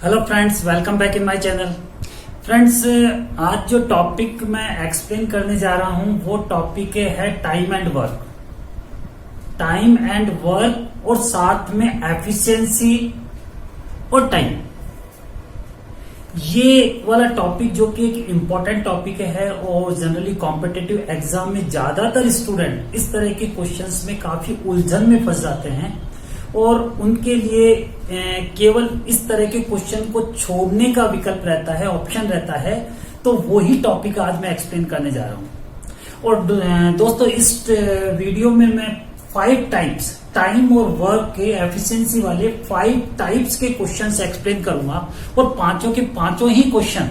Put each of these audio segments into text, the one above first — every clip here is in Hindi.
Hello friends, welcome back in my channel. Friends, आज जो टॉपिक मैं एक्सप्लेन करने जा रहा हूं वो टॉपिक है time and work. Time and work और साथ में एफिशिएंसी और टाइम, ये वाला टॉपिक जो कि एक इम्पोर्टेंट टॉपिक है और जनरली कॉम्पिटिटिव एग्जाम में ज्यादातर स्टूडेंट इस तरह के क्वेश्चंस में काफी उलझन में फंस जाते हैं और उनके लिए केवल इस तरह के क्वेश्चन को छोड़ने का विकल्प रहता है, ऑप्शन रहता है। तो वही टॉपिक आज मैं एक्सप्लेन करने जा रहा हूं। और दोस्तों, इस वीडियो में मैं 5 टाइप्स टाइम और वर्क के एफिशिएंसी वाले 5 टाइप्स के क्वेश्चंस एक्सप्लेन करूंगा और पांचों के पांचों ही क्वेश्चन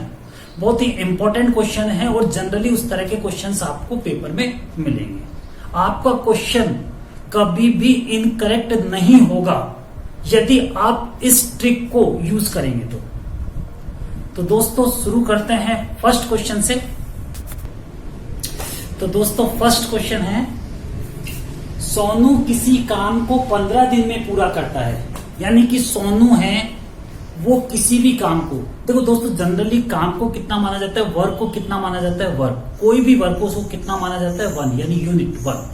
बहुत ही इंपॉर्टेंट क्वेश्चन है और जनरली उस तरह के क्वेश्चंस आपको पेपर में मिलेंगे। आपका क्वेश्चन कभी भी इनकरेक्ट नहीं होगा यदि आप इस ट्रिक को यूज करेंगे तो दोस्तों शुरू करते हैं फर्स्ट क्वेश्चन से। तो दोस्तों, फर्स्ट क्वेश्चन है, सोनू किसी काम को 15 दिन में पूरा करता है। यानी कि सोनू है वो किसी भी काम को, देखो दोस्तों, जनरली काम को कितना माना जाता है, वर्क को कितना माना जाता है, वर्क कोई भी वर्क को उसको कितना माना जाता है, 1 यानी यूनिट 1।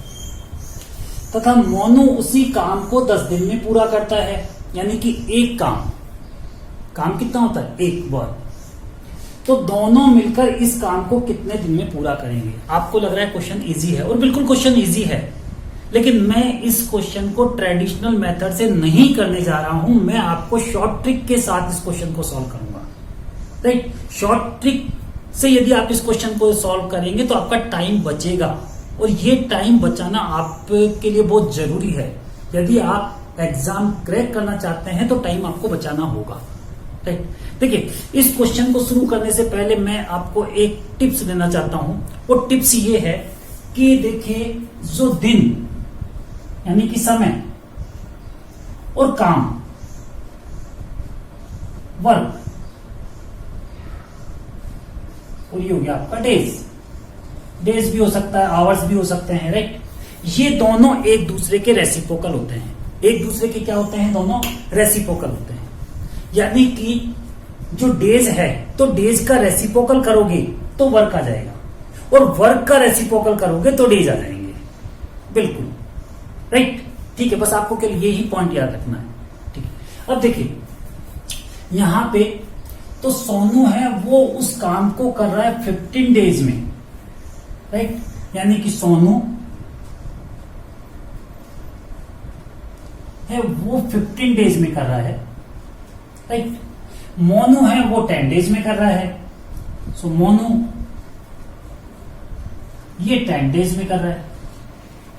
तथा मोनू उसी काम को 10 दिन में पूरा करता है। यानी कि एक काम कितना होता है, 1 वर्क। तो दोनों मिलकर इस काम को कितने दिन में पूरा करेंगे। आपको लग रहा है क्वेश्चन इजी है और बिल्कुल क्वेश्चन इजी है, लेकिन मैं इस क्वेश्चन को ट्रेडिशनल मेथड से नहीं करने जा रहा हूं। मैं आपको शॉर्ट ट्रिक के साथ इस क्वेश्चन को सॉल्व करूंगा। राइट, शॉर्ट ट्रिक से यदि आप इस क्वेश्चन को सॉल्व करेंगे तो आपका टाइम बचेगा और ये टाइम बचाना आपके लिए बहुत जरूरी है। यदि आप एग्जाम क्रैक करना चाहते हैं तो टाइम आपको बचाना होगा। राइट, देखिए, इस क्वेश्चन को शुरू करने से पहले मैं आपको एक टिप्स देना चाहता हूं। वो टिप्स ये है कि देखिए, जो दिन यानी कि समय और काम, वर्क, और ये हो गया आपका डेज भी हो सकता है, आवर्स भी हो सकते हैं। राइट, ये दोनों एक दूसरे के रेसिप्रोकल होते हैं। एक दूसरे के क्या होते हैं, दोनों रेसिप्रोकल होते हैं। यानी कि जो डेज है तो डेज का रेसिप्रोकल करोगे तो वर्क आ जाएगा और वर्क का रेसिप्रोकल करोगे तो डेज आ जाएंगे। बिल्कुल राइट, ठीक है। बस आपको के लिए यही पॉइंट याद रखना है। ठीक है, अब देखिए यहां पे तो सोनू है वो उस काम को कर रहा है 15 डेज में। राइट, यानी कि सोनू है वो 15 डेज में कर रहा है। राइट, मोनू है वो 10 डेज में कर रहा है। सो मोनू ये 10 डेज में कर रहा है।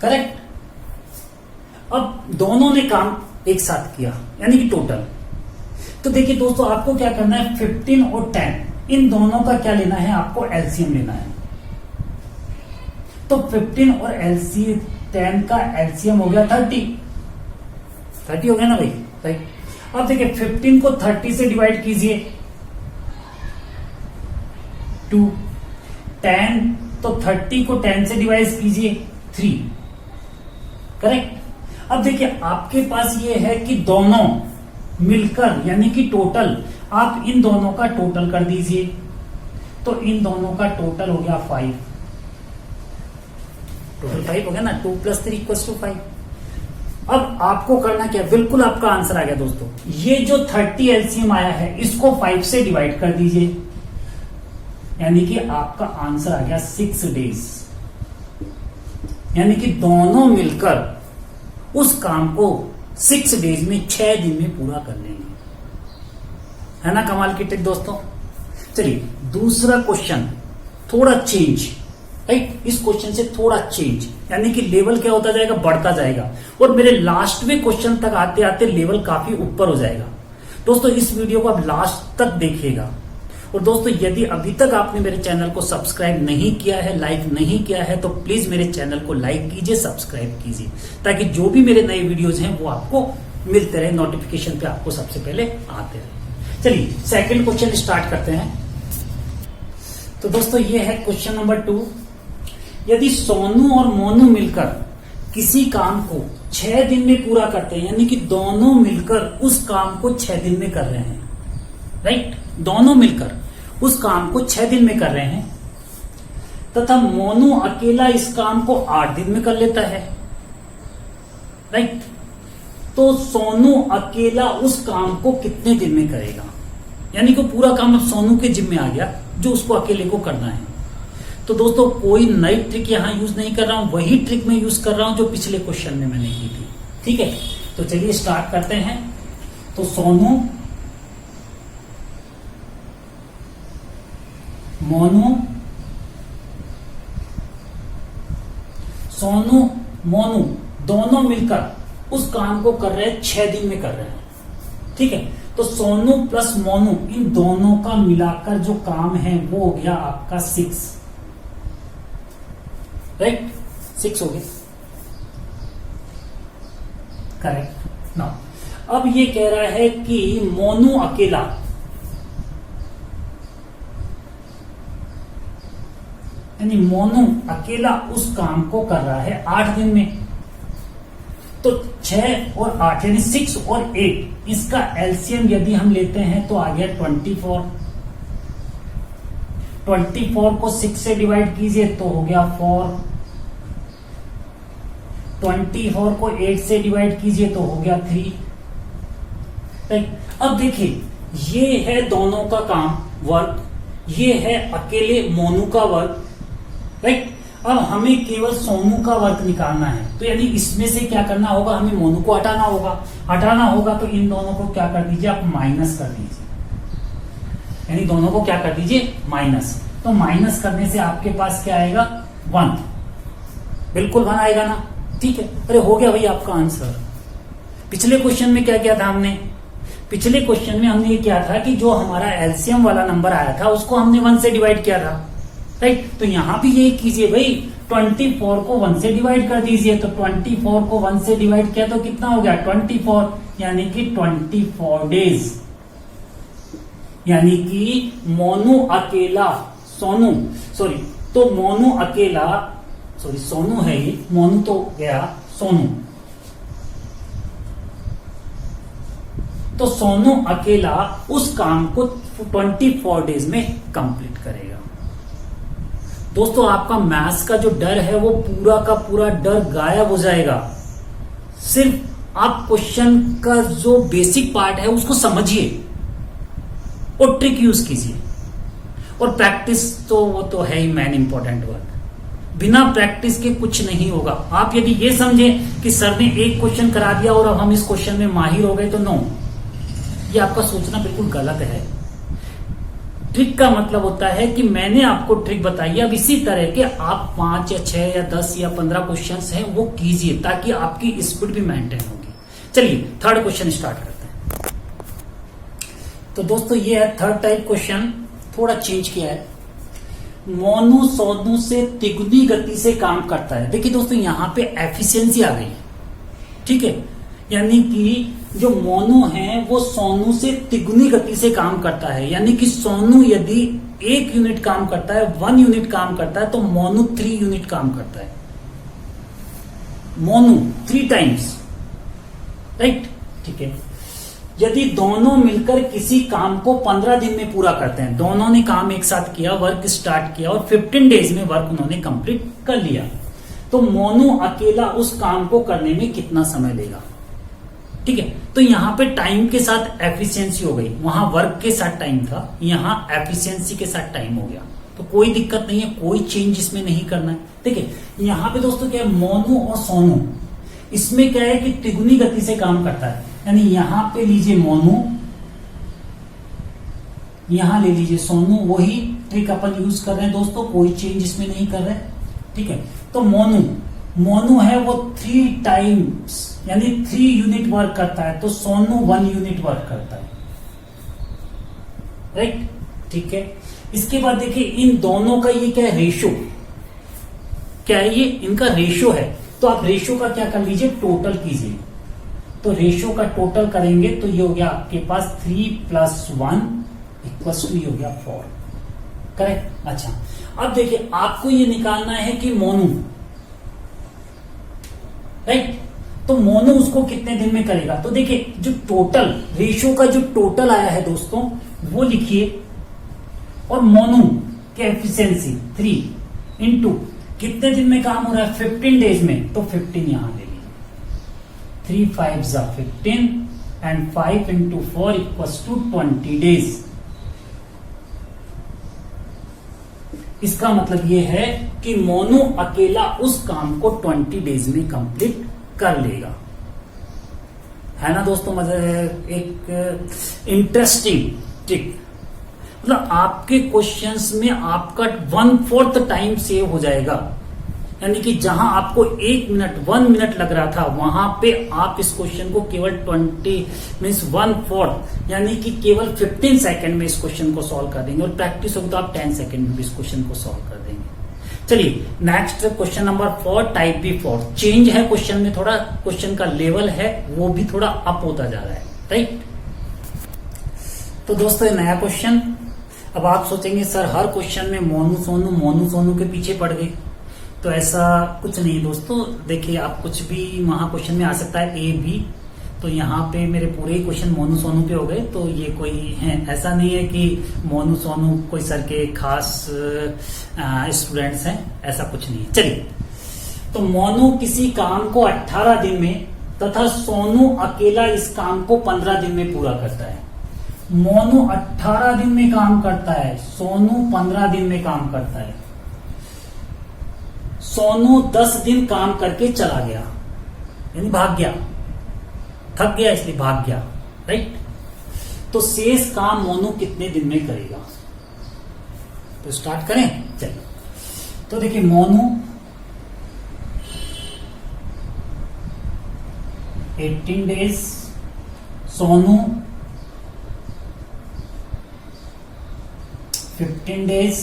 करेक्ट। अब दोनों ने काम एक साथ किया यानी कि टोटल। तो देखिए दोस्तों, आपको क्या करना है, 15 और 10 इन दोनों का क्या लेना है, आपको एलसीएम लेना है। तो 15 और 10 का एलसीएम हो गया 30 हो गया ना भाई। राइट, अब देखिए 15 को 30 से डिवाइड कीजिए 2, 10 तो 30 को 10 से डिवाइड कीजिए 3। करेक्ट। अब देखिए आपके पास ये है कि दोनों मिलकर यानी कि टोटल, आप इन दोनों का टोटल कर दीजिए। तो इन दोनों का टोटल हो गया 5। टोटल 5 हो गया ना, 2 + 3 = 5। अब आपको करना क्या, बिल्कुल आपका आंसर आ गया दोस्तों। ये जो 30 एलसीएम आया है इसको 5 से डिवाइड कर दीजिए, यानी कि आपका आंसर आ गया 6 डेज। यानी कि दोनों मिलकर उस काम को 6 डेज में, 6 दिन में पूरा कर लेंगे। है ना कमाल की ट्रिक दोस्तों। चलिए दूसरा क्वेश्चन, थोड़ा चेंज। राइट, इस क्वेश्चन से थोड़ा चेंज यानी कि लेवल क्या होता जाएगा, बढ़ता जाएगा और मेरे लास्ट में क्वेश्चन तक आते आते लेवल काफी ऊपर हो जाएगा। दोस्तों इस वीडियो को आप लास्ट तक देखिएगा। और दोस्तों, यदि अभी तक आपने मेरे चैनल को सब्सक्राइब नहीं किया है, लाइक नहीं किया है, तो प्लीज मेरे चैनल को लाइक कीजिए, सब्सक्राइब कीजिए, ताकि जो भी मेरे नए वीडियोज हैं वो आपको मिलते रहे, नोटिफिकेशन पे आपको सबसे पहले आते रहे। चलिए सेकंड क्वेश्चन स्टार्ट करते हैं। तो दोस्तों ये है क्वेश्चन नंबर 2। यदि सोनू और मोनू मिलकर किसी काम को 6 दिन में पूरा करते हैं, यानी कि दोनों मिलकर उस काम को 6 दिन में कर रहे हैं, राइट, दोनों मिलकर उस काम को 6 दिन में कर रहे हैं, तथा मोनू अकेला इस काम को 8 दिन में कर लेता है। राइट, तो सोनू अकेला उस काम को कितने दिन में करेगा? यानी कि पूरा काम अब सोनू के जिम्मे आ गया, जो उसको अकेले को करना है। तो दोस्तों कोई नई ट्रिक यहां यूज नहीं कर रहा हूं, वही ट्रिक मैं यूज कर रहा हूं जो पिछले क्वेश्चन में मैंने की थी। ठीक है, तो चलिए स्टार्ट करते हैं। तो सोनू मोनू दोनों मिलकर उस काम को कर रहे हैं, 6 दिन में कर रहे हैं। ठीक है, तो सोनू प्लस मोनू इन दोनों का मिलाकर जो काम है वो हो गया आपका 6। राइट, 6 हो गया, करेक्ट। नाउ अब ये कह रहा है कि मोनू अकेला यानी मोनू अकेला उस काम को कर रहा है 8 दिन में। तो 6 और 8 यानी 6 और 8, इसका एलसीएम यदि हम लेते हैं तो आ गया 24। 24 को 6 से डिवाइड कीजिए तो हो गया 4। 24 को 8 से डिवाइड कीजिए तो हो गया 3। राइट, अब देखिए ये है दोनों का काम वर्क, ये है अकेले मोनू का वर्क। राइट, अब हमें केवल सोनू का वर्क निकालना है, तो यानी इसमें से क्या करना होगा, हमें मोनू को हटाना होगा। तो इन दोनों को क्या कर दीजिए आप, माइनस कर दीजिए। यानी दोनों को क्या कर दीजिए, माइनस। तो माइनस करने से आपके पास क्या आएगा, 1। बिल्कुल 1 आएगा ना। ठीक है, अरे हो गया भाई आपका आंसर। पिछले क्वेश्चन में क्या किया था हमने, पिछले क्वेश्चन में हमने ये किया था कि जो हमारा एलसीएम वाला नंबर आया था उसको हमने 1 से डिवाइड किया था। राइट, तो यहां भी यही कीजिए भाई, 24 को 1 से डिवाइड कर दीजिए। तो 24 को 1 से डिवाइड किया तो कितना हो गया, 24, यानी कि 24 डेज। यानी कि मोनू अकेला सोनू है ये, मोनू तो गया सोनू। तो सोनू अकेला उस काम को 24 डेज में कंप्लीट करेगा। दोस्तों आपका मैथ्स का जो डर है वो पूरा का पूरा डर गायब हो जाएगा। सिर्फ आप क्वेश्चन का जो बेसिक पार्ट है उसको समझिए और ट्रिक यूज कीजिए, और प्रैक्टिस तो वो तो है ही मेन इंपॉर्टेंट वर्क। बिना प्रैक्टिस के कुछ नहीं होगा। आप यदि ये समझे कि सर ने एक क्वेश्चन करा दिया और अब हम इस क्वेश्चन में माहिर हो गए, तो नो, ये आपका सोचना बिल्कुल गलत है। ट्रिक का मतलब होता है कि मैंने आपको ट्रिक बताई, अब इसी तरह के आप 5 या 6 या 10 या 15 क्वेश्चंस हैं वो कीजिए, ताकि आपकी स्पीड भी मेंटेन होगी। चलिए थर्ड क्वेश्चन स्टार्ट करते हैं। तो दोस्तों ये है थर्ड टाइप क्वेश्चन, थोड़ा चेंज किया है। मोनू सोनू से तिगुनी गति से काम करता है। देखिए दोस्तों यहाँ पे एफिशिएंसी आ गई है। ठीक है, यानी कि जो मोनू है वो सोनू से तिगुनी गति से काम करता है। यानी कि सोनू यदि 1 यूनिट काम करता है, 1 यूनिट काम करता है, तो मोनू 3 यूनिट काम करता है। मोनू 3 टाइम्स। राइट, ठीक है। यदि दोनों मिलकर किसी काम को 15 दिन में पूरा करते हैं, दोनों ने काम एक साथ किया, वर्क स्टार्ट किया और 15 डेज में वर्क उन्होंने कंप्लीट कर लिया, तो मोनू अकेला उस काम को करने में कितना समय लेगा। ठीक है, तो यहां पे टाइम के साथ एफिशिएंसी हो गई, वहां वर्क के साथ टाइम था, यहां एफिशिएंसी के साथ टाइम हो गया। तो कोई दिक्कत नहीं है, कोई चेंज इसमें नहीं करना है। ठीक है, यहां पे दोस्तों क्या है, मोनू और सोनू, इसमें क्या है कि तिगुनी गति से काम करता है। यानी यहां पे लीजिए मोनू, यहां ले लीजिए सोनू, वही ट्रिक अपन यूज कर रहे हैं दोस्तों, कोई चेंज इसमें नहीं कर रहे। ठीक है, तो मोनू है वो 3 टाइम्स यानी 3 यूनिट वर्क करता है, तो सोनू 1 यूनिट वर्क करता है। राइट, ठीक है। इसके बाद देखिए इन दोनों का ये क्या है, रेशो क्या है, ये इनका रेशो है। तो आप रेशो का क्या कर लीजिए, टोटल कीजिए। तो रेशो का टोटल करेंगे तो ये हो गया आपके पास 3 + 1 = ये हो गया 4। करेक्ट। अच्छा, अब देखिए आपको ये निकालना है कि मोनू, राइट, तो मोनो उसको कितने दिन में करेगा। तो देखिए जो टोटल रेशियो का जो टोटल आया है दोस्तों वो लिखिए, और मोनो के एफिशिएंसी 3 इंटू कितने दिन में काम हो रहा है 15 डेज में, तो 15 यहां ले लीजिए। 3 5 15 and 5 into 4 equals to 20 days. इसका मतलब ये है कि मोनो अकेला उस काम को 20 डेज में कंप्लीट कर लेगा। है ना दोस्तों, मतलब एक इंटरेस्टिंग ट्रिक। मतलब आपके क्वेश्चंस में आपका 1/4 टाइम सेव हो जाएगा, यानी कि जहां आपको 1 मिनट लग रहा था वहां पे आप इस क्वेश्चन को केवल 20 मीन्स 1/4 यानी कि केवल 15 सेकंड में इस क्वेश्चन को सॉल्व कर देंगे, और प्रैक्टिस होगी तो आप 10 सेकंड में भी इस क्वेश्चन को सॉल्व कर देंगे। चलिए next question number 4 type B 4। Change है क्वेश्चन में, थोड़ा क्वेश्चन का लेवल है वो भी थोड़ा अप होता जा रहा है, राइट। तो दोस्तों ये नया क्वेश्चन। अब आप सोचेंगे सर हर क्वेश्चन में मोनू सोनू के पीछे पड़ गए, तो ऐसा कुछ नहीं दोस्तों। देखिए आप कुछ भी वहां क्वेश्चन में आ सकता है ए बी, तो यहाँ पे मेरे पूरे ही क्वेश्चन मोनू सोनू पे हो गए, तो ये कोई है ऐसा नहीं है कि मोनू सोनू कोई सर के खास स्टूडेंट्स हैं, ऐसा कुछ नहीं है। चलिए, तो मोनू किसी काम को 18 दिन में तथा सोनू अकेला इस काम को 15 दिन में पूरा करता है। मोनू 18 दिन में काम करता है, सोनू 15 दिन में काम करता है। सोनू 10 दिन काम करके चला गया, यानी भाग गया, थक गया इसलिए भाग गया, राइट। तो शेष काम मोनू कितने दिन में करेगा। तो स्टार्ट करें, चलिए। तो देखिए Monu 18 days, Sonu 15 days,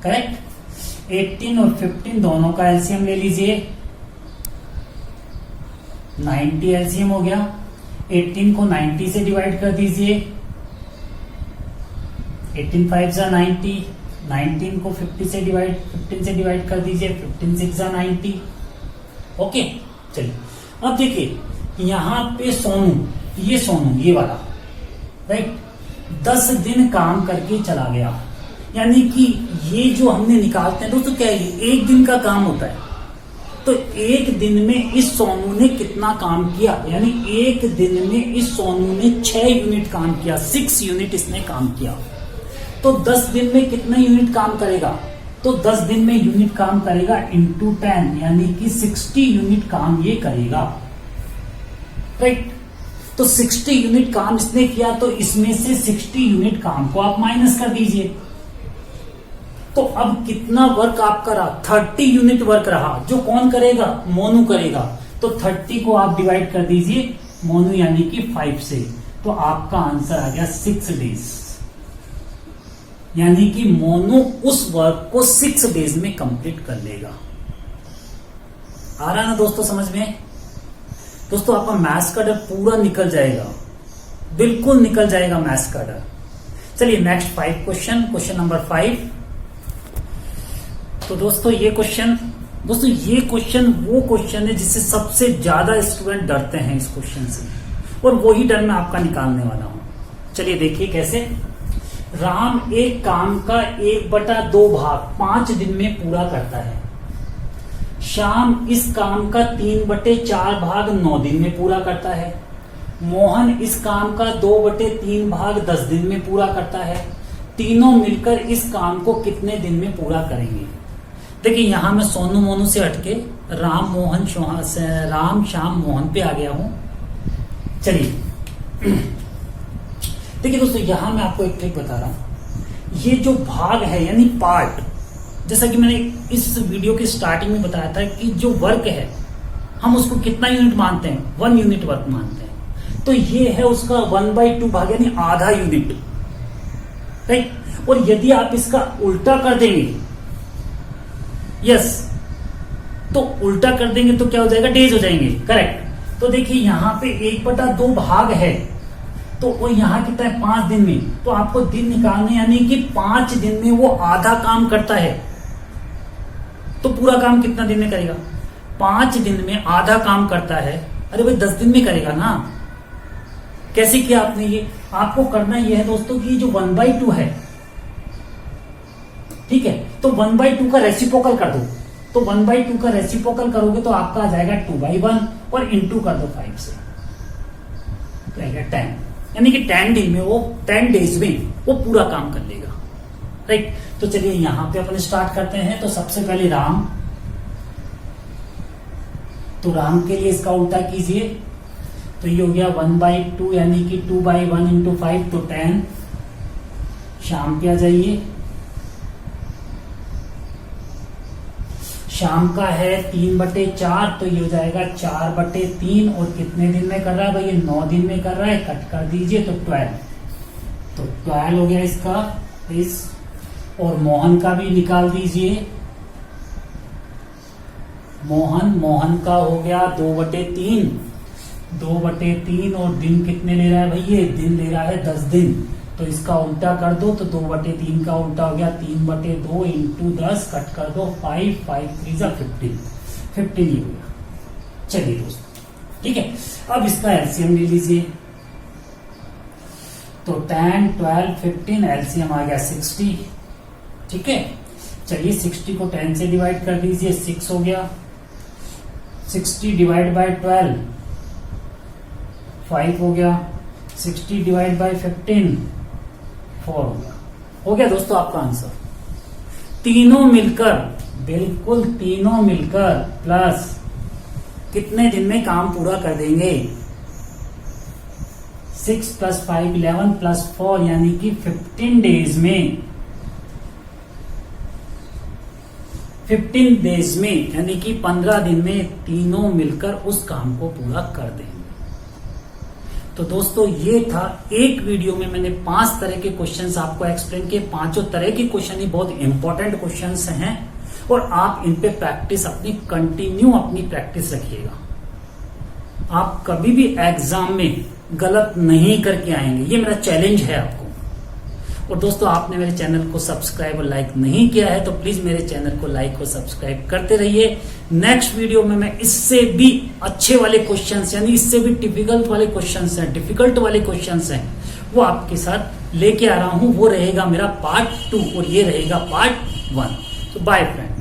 correct. 18 और 15 दोनों का एलसीएम ले लीजिए, 90 एलसीएम हो गया। 18 को 90 से डिवाइड कर दीजिए, 18 5 जा 90, 19 को 15 से डिवाइड कर दीजिए, 15 6 जा 90। ओके, चलिए अब देखिए यहां पे सोनू ये वाला, राइट, 10 दिन काम करके चला गया, यानी कि ये जो हमने निकालते हैं दोस्तों क्या है, ये 1 दिन का काम होता है। तो 1 दिन में इस सोनू ने कितना काम किया, यानी 1 दिन में इस सोनू ने 6 यूनिट काम किया, 6 यूनिट इसने काम किया। तो 10 दिन में कितना यूनिट काम करेगा, तो 10 दिन में यूनिट काम करेगा इंटू 10, यानी कि 60 यूनिट काम ये करेगा, राइट। तो 60 यूनिट काम इसने किया, तो इसमें से 60 यूनिट काम को आप माइनस कर दीजिए। तो अब कितना वर्क आपका रहा, 30 यूनिट वर्क रहा, जो कौन करेगा, मोनू करेगा। तो 30 को आप डिवाइड कर दीजिए मोनू यानी कि 5 से, तो आपका आंसर आ गया 6 डेज, यानी कि मोनू उस वर्क को 6 डेज में कंप्लीट कर लेगा। आ रहा ना दोस्तों समझ में। दोस्तों आपका मैथ्स का डर पूरा निकल जाएगा, बिल्कुल निकल जाएगा मैथ्स का डर। चलिए नेक्स्ट 5 क्वेश्चन नंबर 5। तो दोस्तों ये क्वेश्चन वो क्वेश्चन है जिससे सबसे ज्यादा स्टूडेंट डरते हैं इस क्वेश्चन से, और वही डर मैं आपका निकालने वाला हूं। चलिए देखिए कैसे। राम एक काम का 1/2 भाग 5 दिन में पूरा करता है। श्याम इस काम का 3/4 भाग 9 दिन में पूरा करता है। मोहन इस काम का 2/3 भाग 10 दिन में पूरा करता है। तीनों मिलकर इस काम को कितने दिन में पूरा करेंगे। देखिए यहां मैं सोनू मोनू से हटके राम श्याम मोहन पे आ गया हूं। चलिए देखिए दोस्तों यहां मैं आपको एक ट्रिक बता रहा हूं। ये जो भाग है यानी पार्ट, जैसा कि मैंने इस वीडियो की स्टार्टिंग में बताया था कि जो वर्क है हम उसको कितना यूनिट मानते हैं, 1 यूनिट वर्क मानते हैं। तो ये है उसका 1/2 भाग यानी आधा यूनिट, राइट। और यदि आप इसका उल्टा कर देंगे, यस, तो उल्टा कर देंगे तो क्या हो जाएगा, डेज हो जाएंगे, करेक्ट। तो देखिए यहां पे 1/2 भाग है, तो वो यहां कितना है 5 दिन में, तो आपको दिन निकालने, यानी कि 5 दिन में वो आधा काम करता है, तो पूरा काम कितना दिन में करेगा, 5 दिन में आधा काम करता है, अरे भाई 10 दिन में करेगा ना। कैसे किया आपने ये? आपको करना यह है दोस्तों कि जो 1/2 है, ठीक है, तो 1/2 का रेसिप्रोकल कर दो। तो 1/2 का रेसिप्रोकल करोगे तो आपका आ जाएगा 2/1 और इंटू कर दो 5 से, तो आएगा 10, यानी कि 10 दिन में वो 10 डेज में वो पूरा काम कर लेगा, राइट। तो चलिए यहां पे अपन स्टार्ट करते हैं। तो सबसे पहले राम, तो राम के लिए इसका उल्टा कीजिए, तो ये हो गया 1/2 यानी कि 2/1 इंटू 5 तो 10। शाम पे आ जाइए, शाम का है 3/4 तो ये हो जाएगा 4/3 और कितने दिन में कर रहा है भाई? ये 9 दिन में कर रहा है, कट कर दीजिए तो 12, तो 12 हो गया इसका इस। और मोहन का भी निकाल दीजिए, मोहन का हो गया 2/3, 2/3 और दिन कितने ले रहा है भाई? ये दिन ले रहा है 10 दिन, तो इसका उल्टा कर दो, तो 2/3 का उल्टा हो गया 3/2 इंटू 10, कट कर दो 5, 5 3 15 ही हो गया। चलिए दोस्तों, ठीक है, अब इसका एलसीएम ले लीजिए, तो 10 12 15 एलसीएम आ गया 60, ठीक है। चलिए 60 को 10 से डिवाइड कर दीजिए, 6 हो गया। 60 डिवाइड बाय 12 5 हो गया। 60 डिवाइड बाय 15 4 हो गया दोस्तों आपका आंसर। तीनों मिलकर, बिल्कुल तीनों मिलकर प्लस कितने दिन में काम पूरा कर देंगे? 6 + 5 11 + 4 यानी कि 15 डेज में, 15 डेज में यानी कि 15 दिन में तीनों मिलकर उस काम को पूरा कर देंगे। तो दोस्तों ये था एक वीडियो में मैंने 5 तरह के क्वेश्चंस आपको एक्सप्लेन किए। पांचों तरह के क्वेश्चन ही बहुत इंपॉर्टेंट क्वेश्चंस हैं और आप इन पे प्रैक्टिस अपनी कंटिन्यू अपनी प्रैक्टिस रखिएगा। आप कभी भी एग्जाम में गलत नहीं करके आएंगे, ये मेरा चैलेंज है आपको। और दोस्तों आपने मेरे चैनल को सब्सक्राइब और लाइक नहीं किया है तो प्लीज मेरे चैनल को लाइक और सब्सक्राइब करते रहिए। नेक्स्ट वीडियो में मैं इससे भी अच्छे वाले क्वेश्चंस, यानी इससे भी डिफिकल्ट वाले क्वेश्चंस हैं, वो आपके साथ लेके आ रहा हूं। वो रहेगा मेरा पार्ट 2 और ये रहेगा पार्ट 1। तो बाय फ्रेंड।